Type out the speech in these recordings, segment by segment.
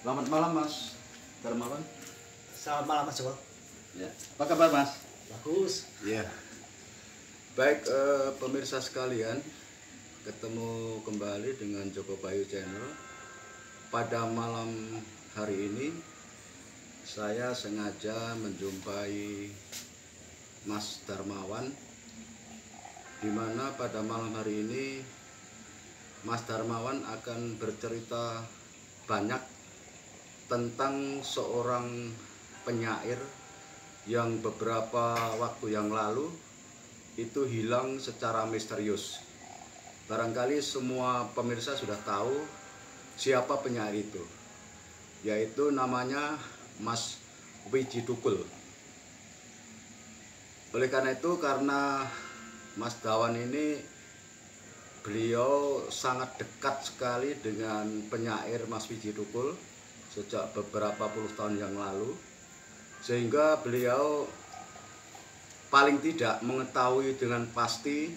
Selamat malam Mas Darmawan. Selamat malam Mas Joko. Ya. Apa kabar Mas? Bagus. Ya. Baik pemirsa sekalian, ketemu kembali dengan Joko Bayu Channel. Pada malam hari ini saya sengaja menjumpai Mas Darmawan, di mana pada malam hari ini Mas Darmawan akan bercerita banyak tentang seorang penyair yang beberapa waktu yang lalu itu hilang secara misterius. Barangkali semua pemirsa sudah tahu siapa penyair itu, yaitu namanya Mas Widji Tukul. Oleh karena itu, karena Mas Dawan ini beliau sangat dekat sekali dengan penyair Mas Widji Tukul sejak beberapa puluh tahun yang lalu, sehingga beliau paling tidak mengetahui dengan pasti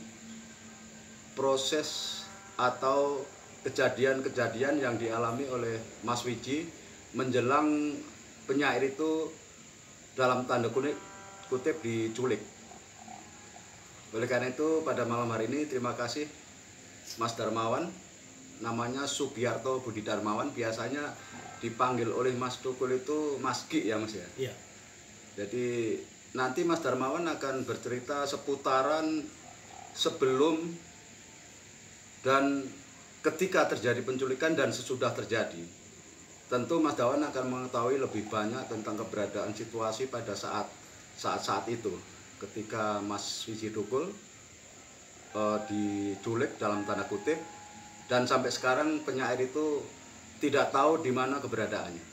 proses atau kejadian-kejadian yang dialami oleh Mas Widji menjelang penyair itu dalam tanda kutip diculik. Oleh karena itu pada malam hari ini terima kasih Mas Darmawan, namanya Sugiarto Budi Darmawan, biasanya dipanggil oleh Mas Tukul itu Mas Gi ya Mas ya? Iya. Jadi nanti Mas Darmawan akan bercerita seputaran sebelum dan ketika terjadi penculikan dan sesudah terjadi. Tentu Mas Dawan akan mengetahui lebih banyak tentang keberadaan situasi pada saat itu ketika Mas Widji Tukul diculik dalam tanda kutip, dan sampai sekarang penyair itu tidak tahu di mana keberadaannya.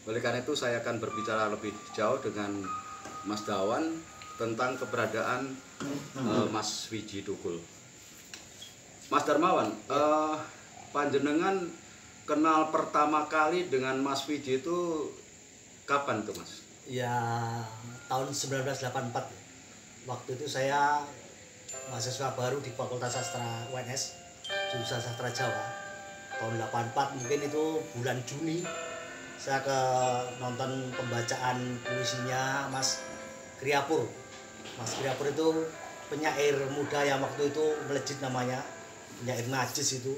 Oleh karena itu saya akan berbicara lebih jauh dengan Mas Dawan tentang keberadaan Mas Widji Tukul. Mas Darmawan, panjenengan kenal pertama kali dengan Mas Widji itu kapan tuh Mas? Ya tahun 1984. Waktu itu saya mahasiswa baru di Fakultas Sastra UNS, jurusan Sastra Jawa. Tahun 84 mungkin itu bulan Juni saya ke nonton pembacaan puisinya Mas Kriapur. Mas Kriapur itu penyair muda yang waktu itu melejit namanya, penyair najis itu.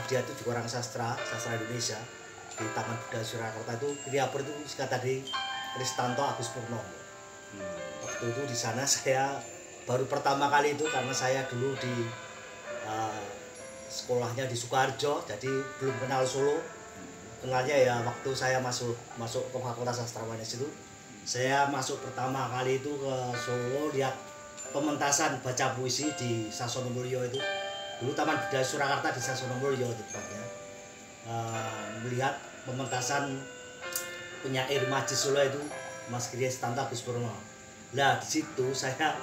Dia itu juga orang sastra Indonesia di Taman Budaya Surakarta. Itu Kriapur itu singkat dari Kristanto Agus Purnomo. Waktu itu di sana saya baru pertama kali itu, karena saya dulu di sekolahnya di Sukoharjo, jadi belum kenal Solo. Kenalnya ya waktu saya masuk ke Fakultas Sastra UNS itu. Saya masuk pertama kali itu ke Solo, lihat pementasan baca puisi di Sasono Mulyo itu. Dulu Taman Budaya Surakarta di Sasono Mulyo tepatnya. Melihat pementasan penyair Majis Solo itu Mas Kristanto Agus Purnomo. Nah di situ saya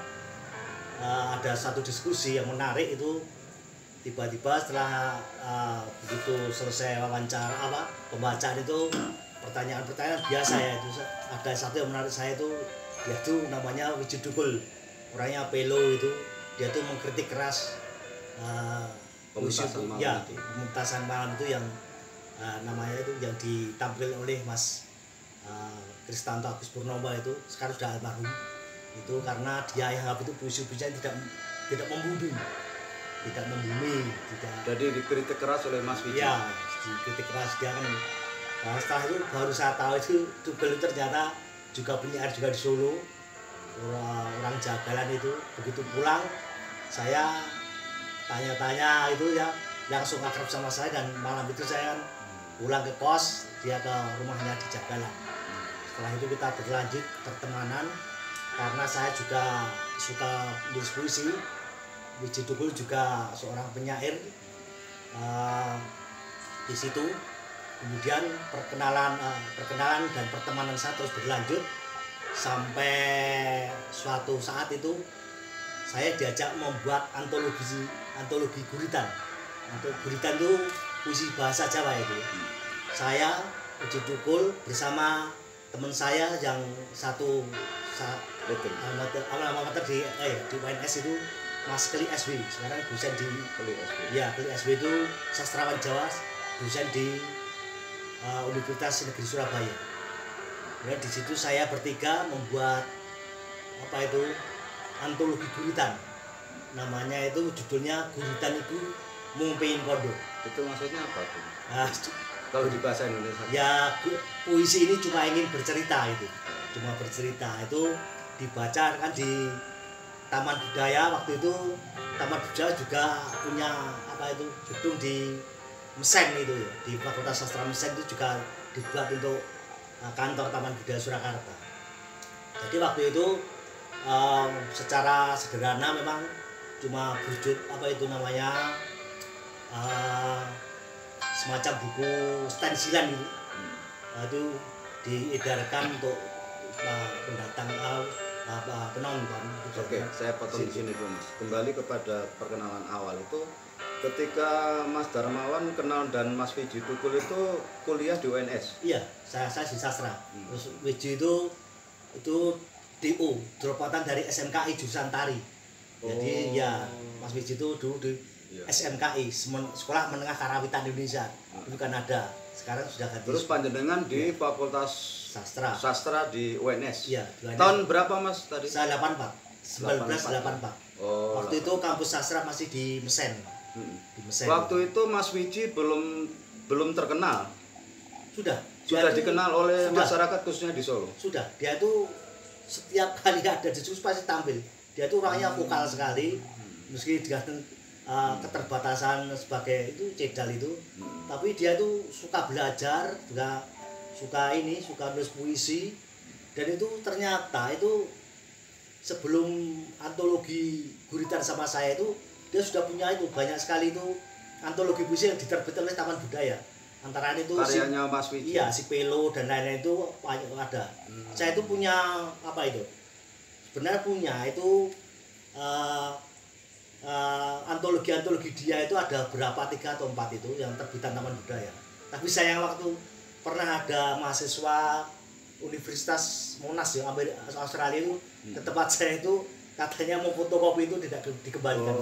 ada satu diskusi yang menarik itu. Tiba-tiba setelah begitu selesai wawancara pembacaan itu, pertanyaan-pertanyaan biasa ya, itu ada satu yang menarik saya itu, dia tuh namanya Widji Tukul, orangnya pelo itu, dia tuh mengkritik keras pementasan malam itu yang namanya itu yang ditampil oleh Mas Kristanto Agus Purnomo itu, sekarang sudah almarhum itu, karena dia yang itu puisi-puisinya tidak membumi. Jadi dikritik keras oleh Mas Widji. Iya, dikritik keras dia kan. Nah, setelah itu baru saya tahu itu Tukul ternyata juga penyair juga di Solo, orang Jagalan itu. Begitu pulang saya tanya-tanya itu ya, langsung akrab sama saya, dan malam itu saya pulang ke kos, dia ke rumahnya di Jagalan. Setelah itu kita berlanjut pertemanan, karena saya juga suka nulis puisi. Widji Tukul juga seorang penyair di situ. Kemudian perkenalan dan pertemanan saya terus berlanjut sampai suatu saat itu saya diajak membuat antologi guritan. Guritan itu puisi bahasa Jawa itu. Saya Widji Tukul bersama teman saya yang satu amatir di UNS itu, Mas Keli SW, sekarang dosen di Keli SW. Ya, Keli SW itu sastrawan Jawa, dosen di Universitas Negeri Surabaya. Ya, di situ saya bertiga membuat apa itu antologi guritan. Namanya itu judulnya Guritan Iku Mumpein Kondo. Itu maksudnya apa tuh? Nah, Kalau di bahasa Indonesia? ya puisi ini cuma ingin bercerita itu, cuma bercerita itu dibaca kan di Taman Budaya. Waktu itu Taman Budaya juga punya apa itu gedung di Mesen itu ya, di Fakultas Sastra Mesen itu juga dibuat untuk kantor Taman Budaya Surakarta. Jadi waktu itu secara sederhana memang cuma berjud apa itu namanya semacam buku stensilan itu diedarkan untuk pendatang penonton. Oke, saya potong di sini dulu Mas. Kembali kepada perkenalan awal itu, ketika Mas Darmawan kenal dan Mas Wiji Tukul itu kuliah di UNS. Iya, saya di sastra. Terus Wiji itu DO, dropoutan dari SMKI jurusan tari. Jadi ya Mas Wiji itu dulu di SMKI, Sekolah Menengah Karawitan Indonesia, itu Kanada. Sekarang sudah ganti. Terus panjenengan di Fakultas Sastra di UNS. Iya, di UNS. Tahun berapa Mas tadi? Saya 84, 1984. Waktu itu kampus sastra masih di Mesen. Di Mesen. Waktu itu Mas Wiji belum terkenal. Sudah Dikenal oleh masyarakat khususnya di Solo. Sudah. Dia itu setiap kali ada diskusi pasti tampil. Dia itu orangnya vokal sekali. Meski dengan keterbatasan sebagai itu cedal itu, tapi dia tuh suka belajar, juga suka nulis puisi, dan itu ternyata itu sebelum antologi Guritan sama saya itu dia sudah punya itu banyak sekali itu antologi puisi yang diterbitkan oleh Taman Budaya. Antara itu karyanya Mas Wiji. Iya, si Pelo dan lain-lain itu banyak ada. Saya itu punya apa itu? Sebenarnya punya itu antologi dia itu ada berapa 3 atau 4 itu yang terbitan Taman Budaya. Tapi sayang waktu pernah ada mahasiswa Universitas Monash yang Australia itu ke tempat saya itu katanya mau fotokopi itu tidak dikembalikan.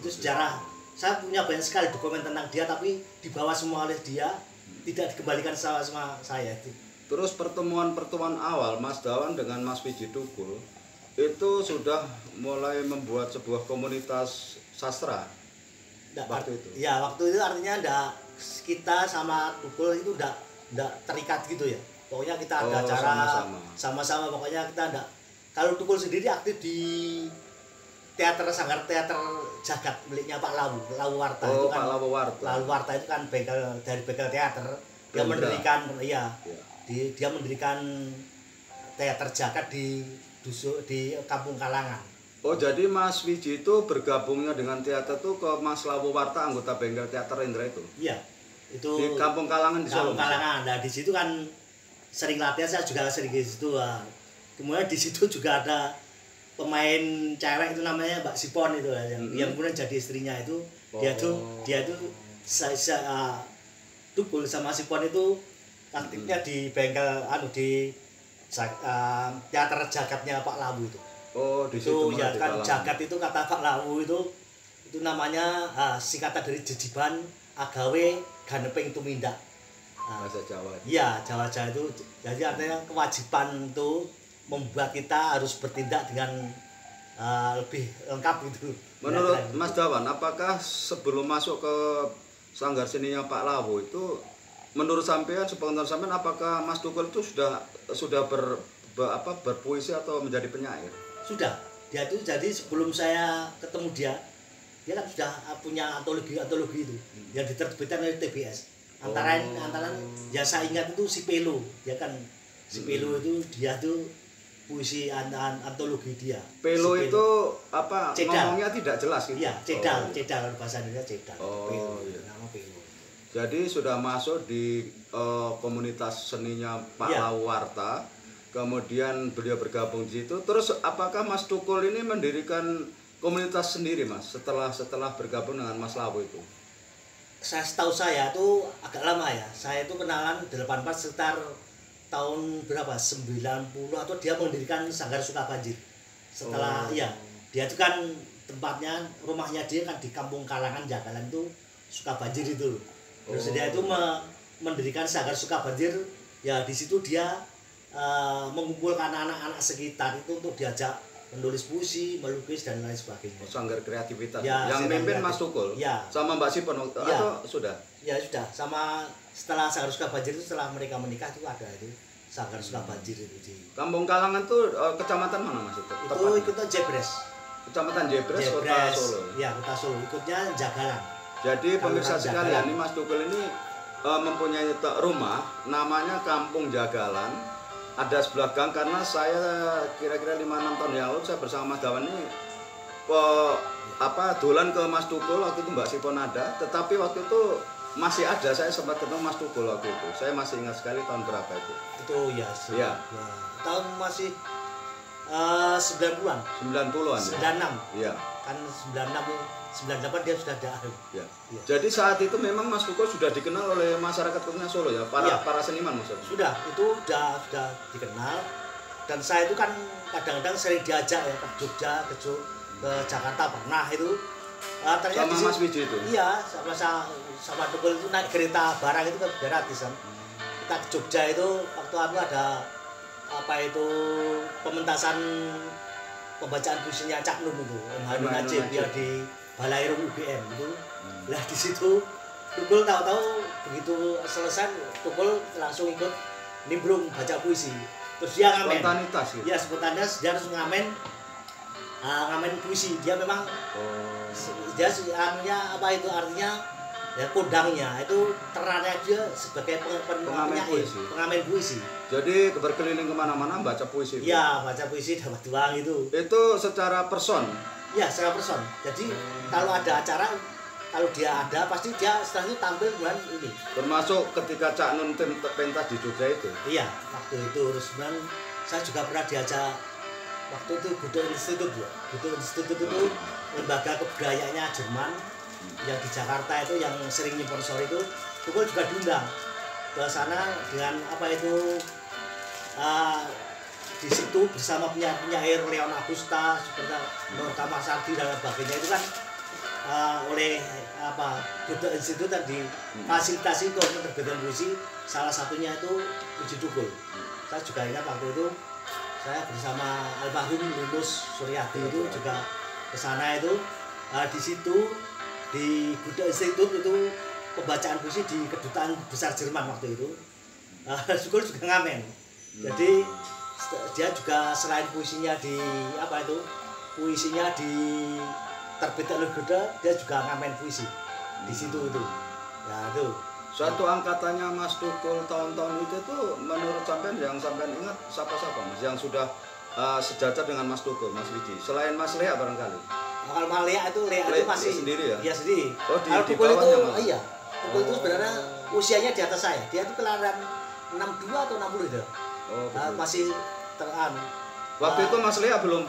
Itu sejarah. Saya punya banyak sekali dokumen tentang dia tapi dibawa semua oleh dia, tidak dikembalikan sama saya itu. Terus pertemuan awal Mas Dawan dengan Mas Wiji Tukul itu sudah mulai membuat sebuah komunitas sastra. Waktu itu. Ya, waktu itu artinya kita sama Tukul itu enggak terikat gitu ya. Pokoknya kita ada acara sama-sama pokoknya kita enggak. Kalau Tukul sendiri aktif di Sanggar Teater Jagat miliknya Pak Lawu Warta. Itu kan Pak Lawu Warta. Lawu Warta itu kan dari bengkel teater. Dia mendirikan dia mendirikan teater Jagat di Kampung Kalangan. Oh, jadi Mas Wiji itu bergabungnya dengan teater itu ke Mas Lawu Warta, anggota bengkel teater Indra itu? Iya. Itu di Kampung Kalangan di Solo. Kampung Kalangan. Nah, di situ kan sering latihan, saya juga sering di situ. Kemudian di situ juga ada pemain cewek itu namanya Mbak Sipon itu yang kemudian jadi istrinya itu. Dia tuh saya Tukul sama Sipon itu aktifnya di bengkel di teater Jagatnya Pak Lawu itu. Oh, di situ ya kan Jagat itu kata Pak Lawu itu namanya singkatan dari Jejiban Agawe Ganeping Tumindak. Bahasa Jawa. Iya, Jawa itu. Jadi artinya kewajiban itu membuat kita harus bertindak dengan lebih lengkap itu. Menurut Mas Dawan, apakah sebelum masuk ke sanggar seninya Pak Lawu itu, menurut sampean, sepengetahuan sampean, apakah Mas Tukul itu sudah berpuisi atau menjadi penyair? Sudah. Dia itu jadi sebelum saya ketemu dia kan sudah punya antologi itu yang diterbitkan oleh TBS. Antara yang saya ingat itu si Pelo. Dia kan si Pelo itu dia tuh puisi antologi dia. Pelo si itu apa? Cedal. Ngomongnya tidak jelas gitu. Iya, cedal bahasa Indonesia cedal. Oh, Pelo, nama Pelo. Jadi sudah masuk di komunitas seninya Pak Lawu Warta. Kemudian beliau bergabung di situ. Terus apakah Mas Tukul ini mendirikan komunitas sendiri, Mas, setelah bergabung dengan Mas Lawu itu? Setahu saya itu agak lama ya. Saya itu kenalan 84 sekitar tahun berapa? 90 atau dia mendirikan Sanggar Sukabanjir. Setelah dia itu kan tempatnya, rumahnya dia kan di Kampung Kalangan Jagalan itu Sukabanjir itu. Terus dia itu mendirikan Sanggar Sukabanjir, ya di situ dia mengumpulkan anak-anak sekitar itu untuk diajak menulis puisi, melukis dan lain sebagainya. Sanggar kreativitas. Ya, yang mimpin kreatif. Mas Tukul. Ya. Sama Mbak Sipon Ya. atau sudah? Ya sudah, sama setelah Sanggar Sukabanjir itu setelah mereka menikah itu ada itu Sanggar Sukabanjir itu di Kampung Kalangan tuh kecamatan mana Mas itu? itu ikutnya Jebres. Kecamatan Jebres, Kota Solo. Ya, Kota Solo. Ikutnya Jagalan. Jadi pemirsa Kelurahan sekalian, Jagalan. ini Mas Tukul ini mempunyai rumah namanya Kampung Jagalan. Ada sebelah gang karena saya kira-kira 5-6 tahun yang lalu saya bersama Mas Dawan ini dolan ke Mas Tukul waktu itu Mbak Sipon ada, tetapi waktu itu masih ada, saya sempat ketemu Mas Tukul waktu itu. Saya masih ingat sekali tahun berapa itu. Itu ya, Ya. tahun masih 90-an. 90-an. 96. Iya. Kan 98 dia sudah ada. Ya. Ya. Jadi saat itu memang Mas Tukul sudah dikenal oleh masyarakat kota Solo ya, Ya. para seniman maksudnya. Sudah, itu sudah dikenal. Dan saya itu kan kadang-kadang sering diajak ya ke Jogja, ke Jakarta pernah itu. Ternyata Sama Mas Wiji itu. Iya, sama Tukul itu naik kereta barang itu kan gratis kan. Kita ke Jogja itu waktu ada pementasan pembacaan puisinya Cak Nun itu, Hanun Najib ya di Balai Rum UGM itu. Lah di situ Tukul tahu-tahu begitu selesai Tukul langsung ikut nimbrung baca puisi. Terus dia ngamen. Spontanitas gitu. Ya, spontanitas dia harus ngamen puisi. Dia memang dia artinya ya kondangnya itu terannya dia sebagai pengamen puisi. Jadi berkeliling kemana-mana baca puisi. Iya, baca puisi dapat uang itu. Itu secara person. Ya, secara person. Jadi kalau ada acara, kalau dia ada pasti dia setelah itu tampil bulan ini. Termasuk ketika Cak Nun pentas di Jogja itu. Iya, waktu itu terus saya juga pernah diajak waktu itu Goethe Institute ya. Goethe Institute itu lembaga kebudayaannya Jerman yang di Jakarta itu yang sering sponsor itu Tukul juga diundang ke sana dengan di situ bersama penyair Leon Agusta seperti Norta Masardi dan sebagainya itu kan oleh Goethe Institute dan difasilitasi untuk menerbitkan puisi, salah satunya itu Puji Tukul. Saya juga ingat waktu itu saya bersama almarhum Linus Suryadi itu juga ke sana itu di situ di Goethe Institute itu pembacaan puisi di Kedutaan Besar Jerman waktu itu. Tukul juga ngamen. Jadi dia juga selain puisinya puisinya di terbitkan oleh Goethe, dia juga ngamen puisi di situ itu. Ya itu. Suatu angkatannya Mas Tukul tahun-tahun itu tuh menurut sampean yang sampean ingat siapa-siapa Mas yang sudah sejajar dengan Mas Tukul, Mas Wiji. Selain Mas Lea barangkali. Kalau Mas Lea itu masih sendiri ya? Iya sendiri. Oh, kalau di Tukul itu bawahnya, iya. Tukul itu sebenarnya usianya di atas saya. Dia itu kelahiran 62 atau 60 itu. Oh, masih waktu itu Mas Lea belum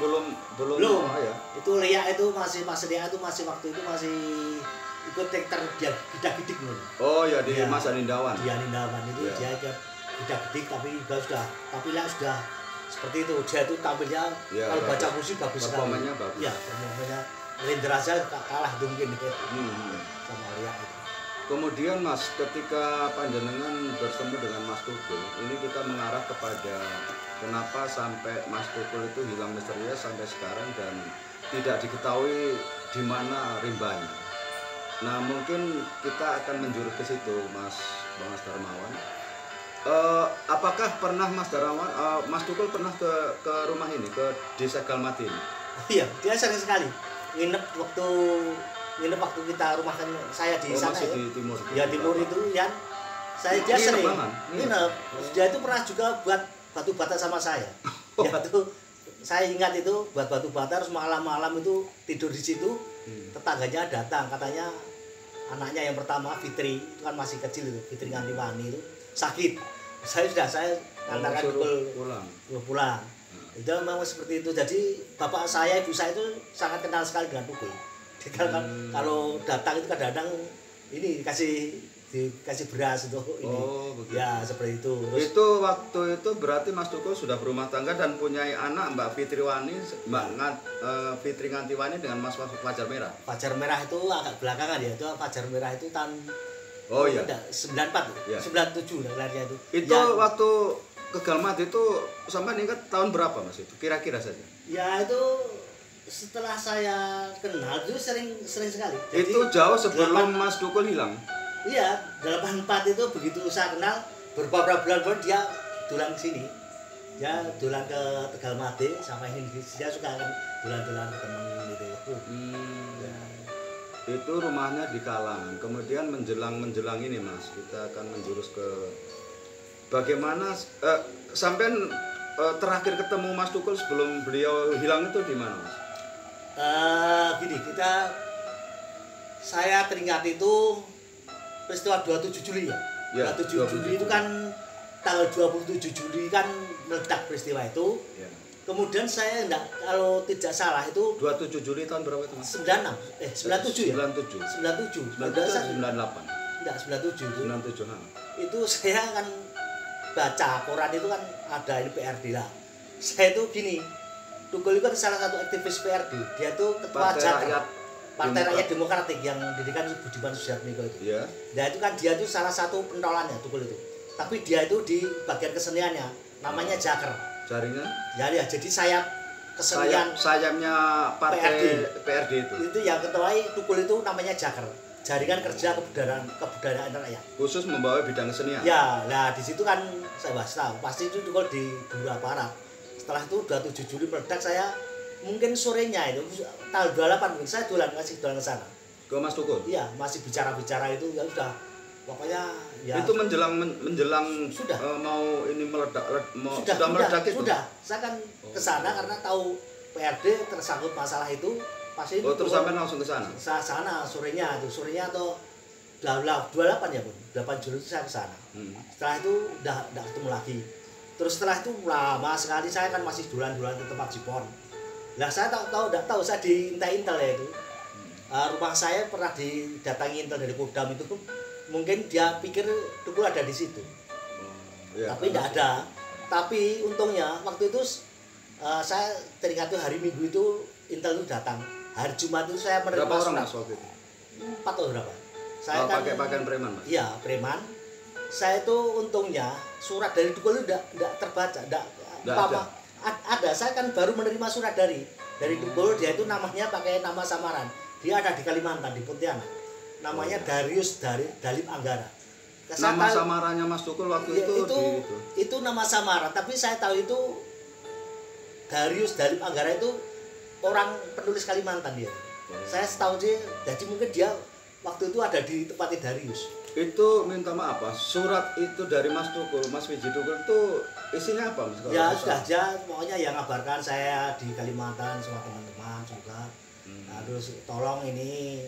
ya. Itu Lea itu Mas Lea itu masih waktu itu masih ikut teater Gidak-Gidik loh. Oh ya, di Ya, Mas Anindawan. Di Anindawan itu Ya. dia ikut Gidak-Gidik tapi Lea sudah seperti itu. Dia itu tampilnya Ya, kalau baca puisi bagus sekali. performanya bagus. Iya, performanya Rendra aja kalah mungkin gitu. Sama Lea itu. Kemudian Mas, ketika panjenengan bertemu dengan Mas Tukul, ini kita mengarah kepada kenapa sampai Mas Tukul itu hilang misterius sampai sekarang dan tidak diketahui di mana rimbanya. Nah, mungkin kita akan menjurus ke situ, Mas Darmawan. Apakah pernah Mas Tukul pernah ke rumah ini, ke Desa Galmati ini? Iya, dia sering sekali nginep waktu kita rumahkan saya di sana masih ya. di timur. Ya timur itu ya. Dia sering nginep. Dia itu pernah juga buat batu bata sama saya. Ya itu saya ingat itu buat batu bata terus malam-malam itu tidur di situ. Tetangganya datang katanya anaknya yang pertama Fitri itu kan masih kecil itu, Fitri Ngantiwani itu sakit. Saya antarkan pulang. Itu memang seperti itu. Jadi bapak saya, ibu saya itu sangat kenal sekali dengan Tukul. Kalau datang itu kadang-kadang ini dikasih beras untuk ini. Oh, begitu. Ya seperti itu. Terus, itu waktu itu berarti Mas Tukul sudah berumah tangga dan punya anak Mbak Fitri Ngantiwani dengan Mas Fajar Merah. Fajar Merah itu agak belakangan ya. Itu Fajar Merah itu tahun Oh iya. Enggak, 94, Iya. 97 lahirnya itu. Itu Ya, waktu ke Galmat itu sampai ingat tahun berapa Mas itu? Kira-kira saja. ya itu setelah saya kenal itu sering sekali. Jadi, Itu jauh sebelum 8 Mas Dukul hilang. Iya, 84 itu begitu saya kenal beberapa bulan baru dia dulang ke sini. Dia dulang ke Tegalmade sampai ini dia suka kan dulang-dulang ke teman gitu. Ya. Itu rumahnya di Kalangan. Kemudian menjelang ini Mas, kita akan menjurus ke bagaimana sampean terakhir ketemu Mas Dukul sebelum beliau hilang itu di mana Mas? Gini, saya teringat itu peristiwa 27 Juli ya. Ya, 27 Juli itu kan tanggal 27 Juli kan meledak peristiwa itu. Ya. Kemudian saya enggak, kalau tidak salah itu 27 Juli tahun berapa itu Mas? 97 ya? 97. 97. 97 98. Enggak, 97 itu. 97 ha. Itu saya kan baca koran itu kan ada ini PRD lah. Saya itu gini, Dukul itu kan salah satu aktivis PRD. Dia itu ketua Partai Jateng. Rakyat Partai Rakyat Demokratik yang didirikan Budiman Sujatmiko itu. Iya. Nah itu kan dia itu salah satu pentolannya Dukul itu. Tapi dia itu di bagian keseniannya namanya Jaker. Jaringan Ya, jadi sayap kesenian sayapnya partai PRD itu. itu yang ketuai Dukul itu namanya Jaker. Jaringan Kerja Kebudayaan Rakyat. Khusus membawa bidang kesenian. Ya, nah di situ kan saya bahas tahu. Pasti itu Dukul di Bura Barat. Setelah itu 27 Juli meledak, saya mungkin sorenya itu tanggal 28 mungkin saya masih dolan ke sana. Ke Mas Dukul. Iya, masih bicara-bicara itu ya udah. Pokoknya ya Itu menjelang sudah. Mau ini meledak sudah meledak itu. Sudah. Saya kan ke sana karena tahu PRD tersangkut masalah itu. Pasti Oh, terus sampai langsung ke sana. Saya sana sorenya atau 28 ya Bun. 8 Juli itu saya ke sana. Setelah itu udah ketemu lagi. Terus setelah itu lama sekali saya kan masih dulan-dulan ke tempat Jipon. Lah saya tahu saya diintai-intel ya itu. Rumah saya pernah didatangi intel dari Kodam itu, mungkin dia pikir Dukul ada di situ. Ya, Tapi tidak ada. Tapi untungnya waktu itu saya teringat tuh hari Minggu itu intel itu datang. Hari Jumat itu saya menerima berapa orang surat. Mas waktu itu? 4 atau berapa? Saya kan pakai pakaian preman Mas. Iya, preman. Saya itu untungnya surat dari Dukul itu tidak terbaca, tidak apa. Ada, saya kan baru menerima surat dari Dukul, dia itu namanya pakai nama samaran. Dia ada di Kalimantan, di Pontianak. Namanya Darius Dalip Anggara. Nama samarannya Mas Dukul waktu ya, itu itu nama samaran, tapi saya tahu itu Darius Dalip Anggara itu orang penulis Kalimantan dia. Saya tahu dia, jadi mungkin dia waktu itu ada di tempatnya Darius. Itu minta maaf Mas, surat itu dari Mas Dukul, Mas Wiji Dukul itu isinya apa Mas? Ya sudah aja, pokoknya yang ngabarkan saya di Kalimantan sama teman-teman juga. Nah, terus tolong ini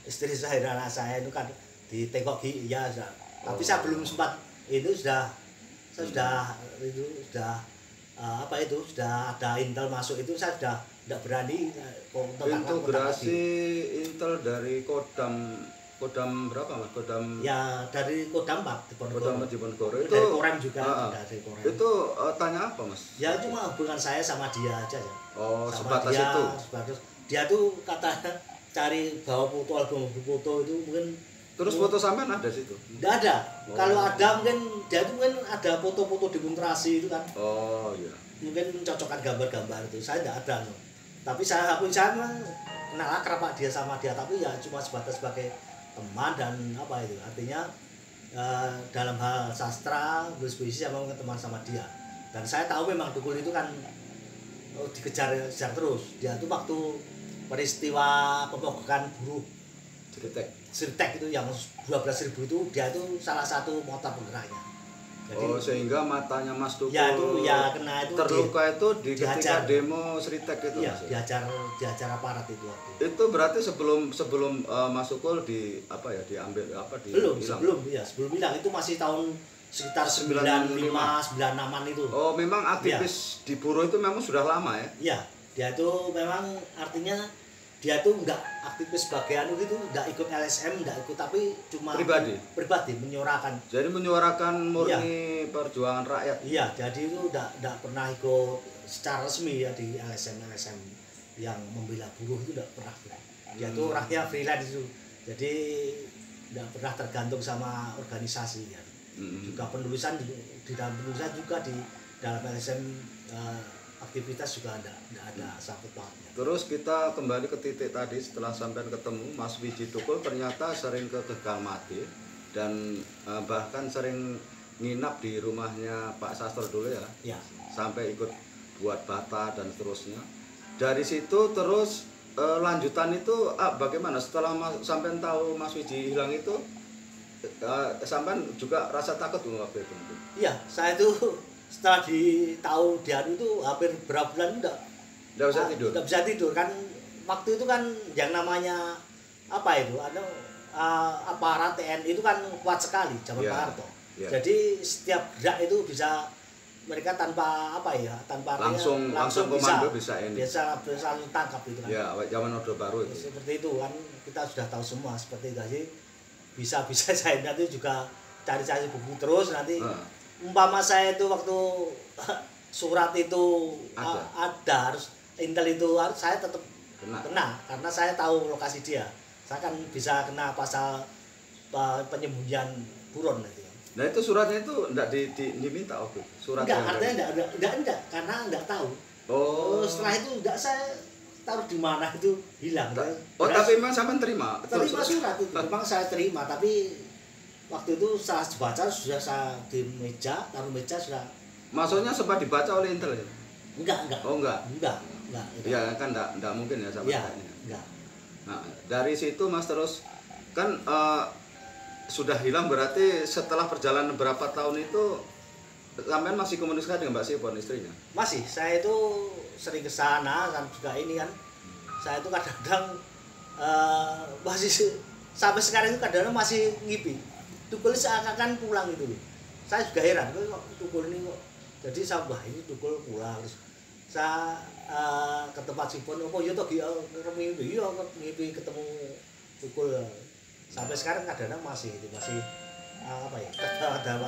istri saya dan anak saya itu kan ditengoki, ya sudah. Tapi saya belum sempat itu sudah ada intel masuk itu saya sudah tidak berani. Integrasi intel dari Kodam berapa Mas? Kodam ya dari Kodam 4 Kodam Diponegoro itu dari Korem juga dari Korem. Itu tanya apa Mas? Ya cuma hubungan saya sama dia aja ya. Oh, sama sebatas dia, itu. Dia tuh katanya cari bawa foto album foto itu mungkin. Terus foto sampean ada situ? Tidak ada. Kalau ada mungkin dia tuh mungkin ada foto-foto demonstrasi itu kan. Oh iya. Mungkin mencocokkan gambar-gambar itu. Saya tidak ada. No. Tapi saya kenal akrab Pak dia sama dia, tapi ya cuma sebatas sebagai teman dan apa itu. Artinya dalam hal sastra, puisi saya mau teman sama dia. Dan saya tahu memang Dukul itu kan dikejar terus. Dia tuh waktu peristiwa pemogokan buruh Sritek itu yang 12.000 itu dia itu salah satu motor penggeraknya. Jadi, sehingga matanya Mas Dukul ya itu ya kena itu terluka itu di ketika dihajar. demo Sritek itu Iya, Mas. diajar aparat itu waktu. Itu berarti sebelum Mas Dukul diambil Sebelum hilang itu masih tahun sekitar 96-an itu. Oh, memang aktivis di buruh itu memang sudah lama ya? Iya, dia itu memang artinya dia tuh enggak aktivis bagian itu enggak ikut LSM, enggak ikut, tapi cuma pribadi menyuarakan. Jadi menyuarakan murni perjuangan rakyat. Iya, jadi itu enggak pernah ikut secara resmi ya di LSM yang membela buruh itu enggak pernah. Dia tuh orangnya freelance itu. Jadi tidak pernah tergantung sama organisasi ya. Juga penulisan di dalam penulisan juga di dalam LSM aktivitas juga tidak ada sangkut pautnya. Terus kita kembali ke titik tadi setelah sampai ketemu Mas Wiji Tukul ternyata sering ke Tegal Mati dan bahkan sering nginap di rumahnya Pak Sastro dulu ya. Ya. Sampai ikut buat bata dan seterusnya. Dari situ terus lanjutan itu bagaimana setelah sampai tahu Mas Wiji hilang itu sampai juga rasa takut waktu itu? Iya, saya itu setelah tahu dia itu hampir berapa bulan tidak bisa tidur. Tidak bisa tidur kan waktu itu kan yang namanya apa itu aparat TNI itu kan kuat sekali zaman Pak Harto. Yeah. Jadi setiap gerak itu bisa mereka tanpa langsung komando bisa langsung tangkap itu kan. Ya, zaman Orde Baru itu. Seperti itu kan kita sudah tahu semua seperti itu sih. Bisa saya nanti juga cari-cari buku terus nanti umpama saya itu waktu surat itu ada harus intel itu saya tetap kena karena saya tahu lokasi dia. Saya kan bisa kena pasal penyembunyian buron itu. Nah itu suratnya itu enggak diminta surat enggak, artinya enggak karena enggak tahu. Oh, setelah itu enggak saya taruh di mana itu hilang. Tapi memang sampai terima surat itu. Memang saya terima tapi waktu itu saya baca sudah saya di meja, taruh meja sudah. Maksudnya sempat dibaca oleh intel ya? Enggak. Oh enggak. Ya kan enggak mungkin ya sampai enggak. Nah, dari situ Mas terus kan sudah hilang berarti setelah perjalanan berapa tahun itu sampean masih komunikasi dengan Mbak Sipon istrinya? Masih, saya itu sering ke sana kan juga ini kan. Saya itu kadang-kadang masih sampai sekarang itu kadang-kadang masih ngipi. Tukul seakan-akan pulang itu loh. Saya juga heran kok Tukul ini kok. Jadi saya ini Tukul pulang. Saya ke tempat Sipon, ya toh ngipi ketemu Tukul. Sampai sekarang kadang-kadang masih kadang-kadang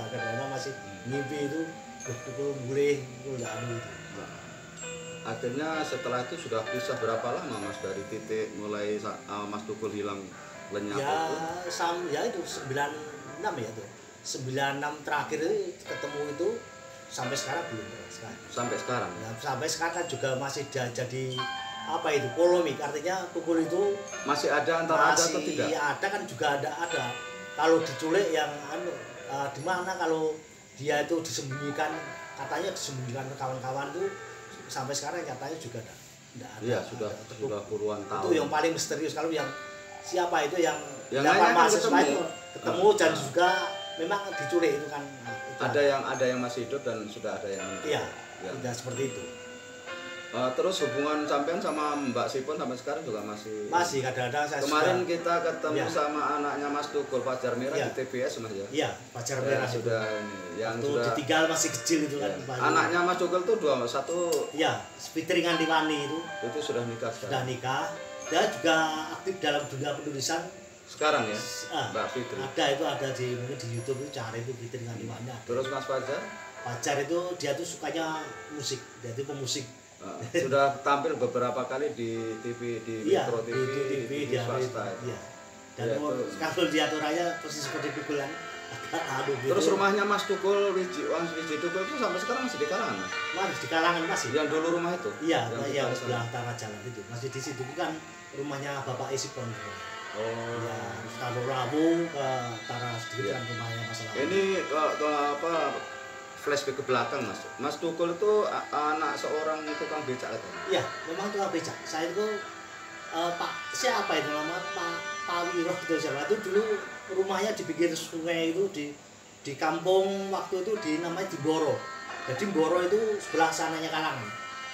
masih ngimpi itu Tukul boleh enggak itu. Akhirnya setelah itu sudah pisah berapa lama Mas dari titik mulai Mas Tukul hilang lenyap itu? Ya itu 96 ya tuh. 96 terakhir ketemu itu sampai sekarang belum sekali. Sampai sekarang. Ya, sampai sekarang juga masih jadi polemik, artinya Tukul itu masih ada antara ada atau tidak? Masih ada kan juga ada. Kalau diculik yang di mana kalau dia itu disembunyikan, katanya disembunyikan kawan-kawan tuh sampai sekarang katanya juga enggak ada. Iya, sudah puluhan tahun. Itu yang paling misterius kalau yang siapa itu yang mahasiswa itu ketemu dan juga memang diculik itu kan. Ada yang masih hidup dan sudah ada yang iya, tidak seperti itu. Terus hubungan sampean sama Mbak Sipon sampai sekarang juga masih kadang-kadang saya kemarin kita ketemu sama anaknya Mas Tukul Fajar Merah di TBS Mas ya. Iya, Fajar Merah sudah ini yang sudah ditinggal masih kecil itu kan. Anaknya Mas Tukul tuh satu. Iya, Fitringan Diwani itu. Itu sudah nikah sekarang. Sudah nikah. Dia juga aktif dalam dunia penulisan sekarang ya. Mbak Fitri. Ada di YouTube itu cari itu Fitringan Diwani. Terus Mas Fajar? Fajar itu dia tuh sukanya musik, dia itu pemusik. Sudah tampil beberapa kali di TV Metro TV, di swasta. Iya. Dan kalau dia aturannya persis seperti Tukul kan. Terus rumahnya Mas Tukul Wiji Tukul itu sampai sekarang masih di Kalangan Mas? Masih di Kalangan masih. Yang dulu rumah itu? Iya, yang sebelah utara jalan itu. Masih di situ kan rumahnya Bapak Esipon. Oh. Ya, kalau Rabu ke utara sedikit kan rumahnya Mas Lawu. Ini flashback ke belakang Mas Tukul itu anak seorang tukang becak atau? Iya, memang tukang becak. Saya itu siapa itu nama Pak Wiro itu siapa itu dulu rumahnya di pinggir sungai itu di kampung waktu itu namanya di Boro. Jadi Boro itu sebelah sananya Kalangan.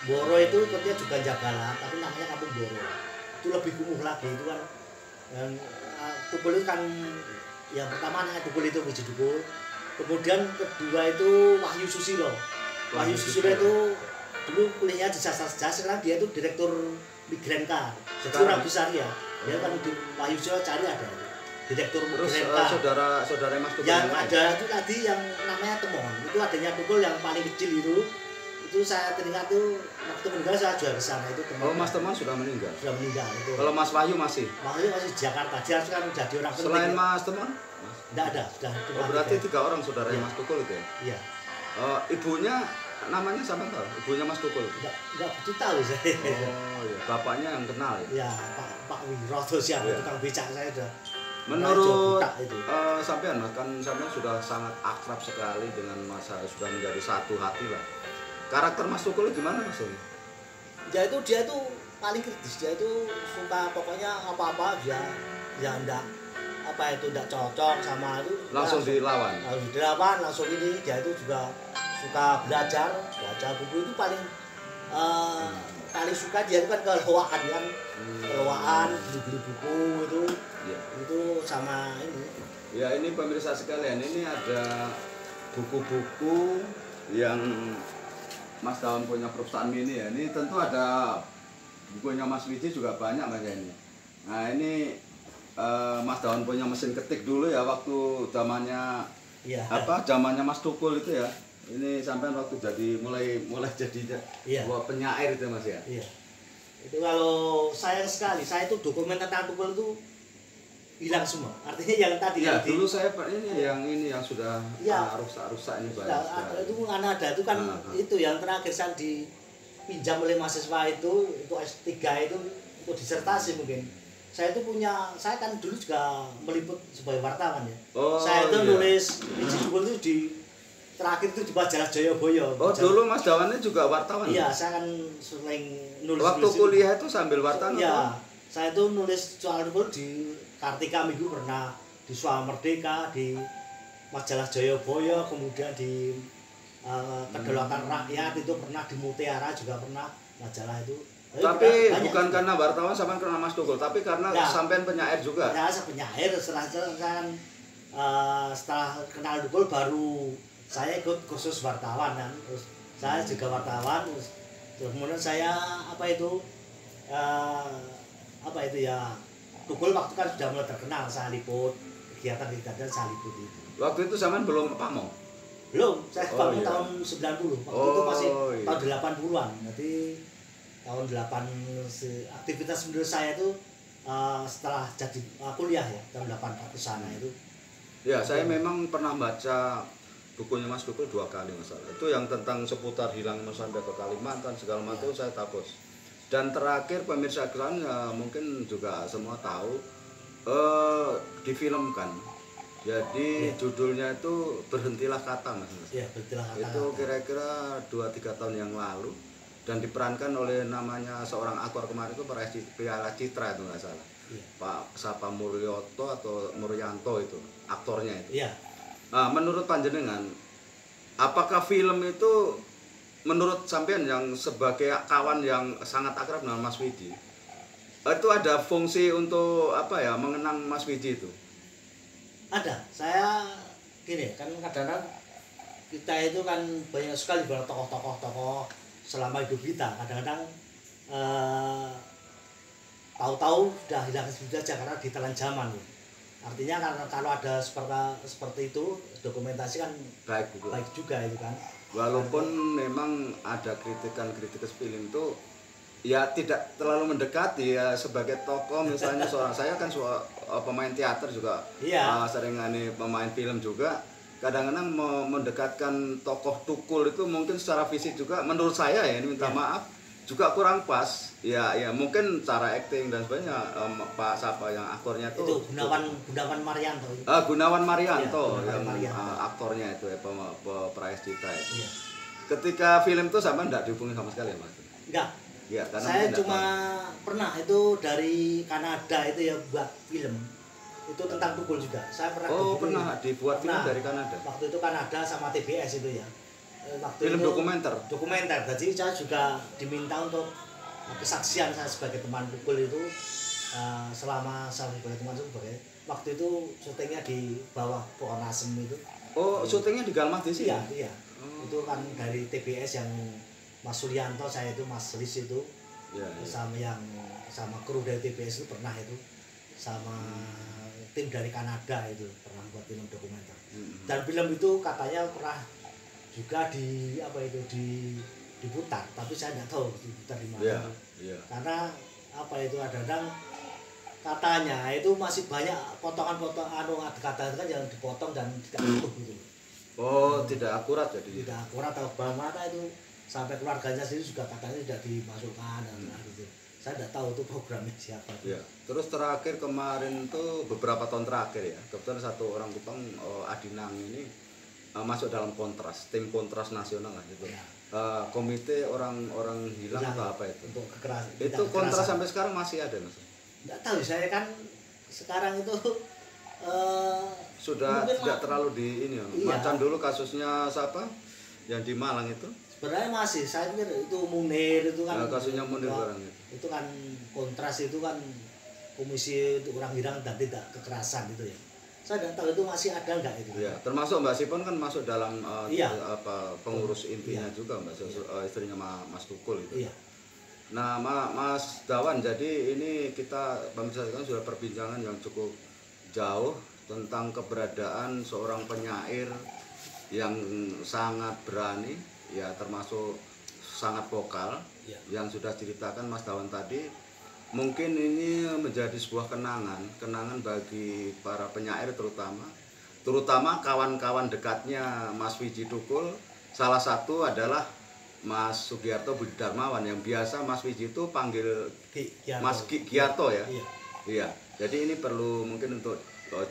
Boro itu dia juga Jagalan tapi namanya kampung Boro. Itu lebih kumuh lagi itu kan. Dan Tukul itu kan yang pertama namanya Tukul itu Wiji Tukul. Kemudian kedua itu Wahyu Susilo. Wahyu Susilo itu dulu kuliahnya di Sastra Sejarah, sekarang dia itu direktur Migrancar. Jadi orang besar ya. Dia kan di Wahyu Susilo cari ada direktur Migrancar. Saudara Mas Tukul yang ada itu tadi yang namanya Temon. Itu adanya Tukul yang paling kecil itu itu saya teringat tuh waktu meninggal saya juga ke sana itu teman. Oh, Mas Teman sudah meninggal. Sudah meninggal itu. Kalau Mas Wahyu masih? Makanya masih di Jakarta, dia kan jadi orang penting. Selain ya. Mas Teman? Enggak ada, sudah Oh, berarti 3 orang saudara Iya. Mas Tukul itu ya? Iya. Ibunya namanya siapa tahu? Ibunya Mas Tukul. Enggak betul tahu saya. Oh iya, bapaknya yang kenal ya? Ya, Pak Wiroto siapa Iya. tukang becak saya udah. Menurut budak itu. sampean Mas, kan sampean sudah sangat akrab sekali dengan Mas, sudah menjadi satu hati lah. Karakter Mas Tukul gimana Mas? Dia itu paling kritis, dia itu suka pokoknya apa-apa dia ya enggak apa itu enggak cocok sama itu Langsung dilawan. Langsung dilawan, langsung ini dia itu juga suka belajar, baca buku itu paling paling suka dia itu kan kelewaan kan. Kelewaan, beli-beli buku itu. Iya. Itu sama ini. Ya ini pemirsa sekalian, ini ada buku-buku yang Mas Dawan punya perusahaan mini ya. Ini tentu ada bukunya Mas Wiji juga banyak Mas ya ini. Nah ini Mas Dawan punya mesin ketik dulu ya waktu zamannya Iya. zamannya Mas Tukul itu ya. Ini sampai waktu jadi mulai jadi Iya. penyair itu Mas ya. Iya. Itu kalau sayang sekali, saya itu dokumen tentang Tukul itu hilang semua. Artinya yang tadi Ya, tadi, dulu saya ini yang sudah Iya. rusak-rusak ini banyak nah, sekali. itu kan ada itu kan itu yang terakhir saya dipinjam oleh mahasiswa itu S3 itu untuk disertasi mungkin. Saya kan dulu juga meliput sebagai wartawan ya. Oh, Saya itu iya. nulis Wiji Tukul itu terakhir itu di majalah Jayabaya. Oh, dulu Mas Dawannya juga wartawan? Iya, saya kan sering nulis. Waktu kuliah itu sambil wartawan? Iya, saya itu nulis soal Tukul di Kartika Minggu pernah, di Suara Merdeka, di majalah Jayabaya, kemudian di Kedaulatan Rakyat itu pernah, di Mutiara juga pernah majalah itu. Tapi banyak bukan juga. karena wartawan sampean karena Mas Tukul, tapi karena Nah, sampean penyair juga. Ya, saya penyair setelah kenal Tukul baru saya ikut kursus wartawan kan. Terus saya juga wartawan, terus kemudian saya ya Tukul waktu kan sudah mulai terkenal, saya liput kegiatan saya liput itu. Waktu itu sampean belum pamong. Belum, saya Oh, bangun iya. tahun 90. Waktu itu masih tahun 80-an. Jadi tahun 8 aktivitas menurut saya itu setelah jadi kuliah ya, tahun 84 ke sana itu. Ya, saya memang pernah baca bukunya Mas Tukul 2 kali masalah. Itu yang tentang seputar hilang sampai ke Kalimantan segala macam saya tapos. Dan terakhir pemirsa kalian mungkin juga semua tahu difilmkan. Jadi judulnya itu Berhentilah Kata Mas. Iya, Berhentilah Kata. Itu kira-kira 2-3 tahun yang lalu dan diperankan oleh namanya seorang aktor kemarin itu peraih Piala Citra itu nggak salah. Iya. Pak Sapa Muryoto atau Muryanto itu aktornya itu. Iya. Nah, menurut panjenengan, apakah film itu menurut sampean yang sebagai kawan yang sangat akrab dengan Mas Wiji, itu ada fungsi untuk mengenang Mas Wiji itu? Ada. Saya gini, kan kadang-kadang kita itu kan banyak sekali tokoh-tokoh selama hidup kita. Kadang-kadang tahu-tahu sudah hilang saja karena ditelan zaman. Artinya karena kalau ada seperti itu dokumentasi kan baik juga itu kan. Walaupun memang ada kritikan film itu ya tidak terlalu mendekati ya sebagai tokoh misalnya saya kan pemain teater juga. Iya. Sering pemain film juga kadang-kadang mendekatkan tokoh Tukul itu mungkin secara fisik juga menurut saya ya ini minta maaf juga kurang pas ya mungkin cara acting dan sebagainya Pak siapa yang aktornya itu Gunawan Marianto Gunawan Marianto ya, yang Marianto. Aktornya itu ya peraih Citra itu Iya. ketika film itu sama enggak dihubungi sama sekali ya Mas? Enggak. Ya, karena saya cuma pernah itu dari Kanada itu ya buat film itu tentang Tukul juga saya pernah pernah dibuat film dari Kanada waktu itu Kanada sama TBS itu ya waktu film itu, dokumenter jadi saya juga diminta untuk kesaksian saya sebagai teman Tukul itu selama saya sebagai teman sebagai waktu itu syutingnya di bawah pohon asem itu syutingnya di Galmah di sini iya itu kan dari TBS yang Mas Suryanto saya itu Mas Lis itu sama kru dari TBS itu pernah itu sama tim dari Kanada itu pernah buat film dokumenter dan film itu katanya pernah juga diputar, tapi saya tidak tahu diputar di mana. Iya, iya. Karena apa itu ada katanya itu masih banyak potongan-potongan kata kan yang dipotong dan tidak utuh gitu. Oh, tidak akurat jadi. Tidak akurat atau bagaimana itu sampai keluarganya sendiri juga katanya tidak dimasukkan dan gitu. Saya tidak tahu itu programnya siapa. Ya. Terus terakhir kemarin tuh beberapa tahun terakhir ya, kebetulan satu orang Kupang, Adinang ini masuk dalam kontras, tim kontras nasional lah gitu. Ya. Komite orang-orang hilang atau apa itu? Untuk kekerasan. Itu kontras sampai sekarang masih ada mas? Tidak tahu, saya kan sekarang itu sudah tidak terlalu di ini ya. Iya. Macam dulu kasusnya siapa? Yang di Malang itu? Sebenarnya masih, saya pikir itu Munir itu kan. Nah, kasusnya Munir orang itu. Itu kan kontras itu kan komisi untuk orang hilang dan tidak kekerasan itu ya. Saya tidak tahu itu masih ada enggak itu. Iya, termasuk Mbak Sipon kan masuk dalam iya. Pengurus intinya iya. juga Mbak, istrinya Mas Tukul itu. Iya. Nah, Mas Dawan, jadi ini kita pemirsa kan sudah perbincangan yang cukup jauh tentang keberadaan seorang penyair yang sangat berani, ya termasuk sangat vokal, iya. yang sudah ceritakan Mas Dawan tadi. Mungkin ini menjadi sebuah kenangan bagi para penyair terutama kawan-kawan dekatnya Mas Wiji Tukul. Salah satu adalah Mas Sugiarto Budi Darmawan yang biasa Mas Wiji itu panggil Mas Giarto ya. Iya. Iya. Jadi ini perlu mungkin untuk juga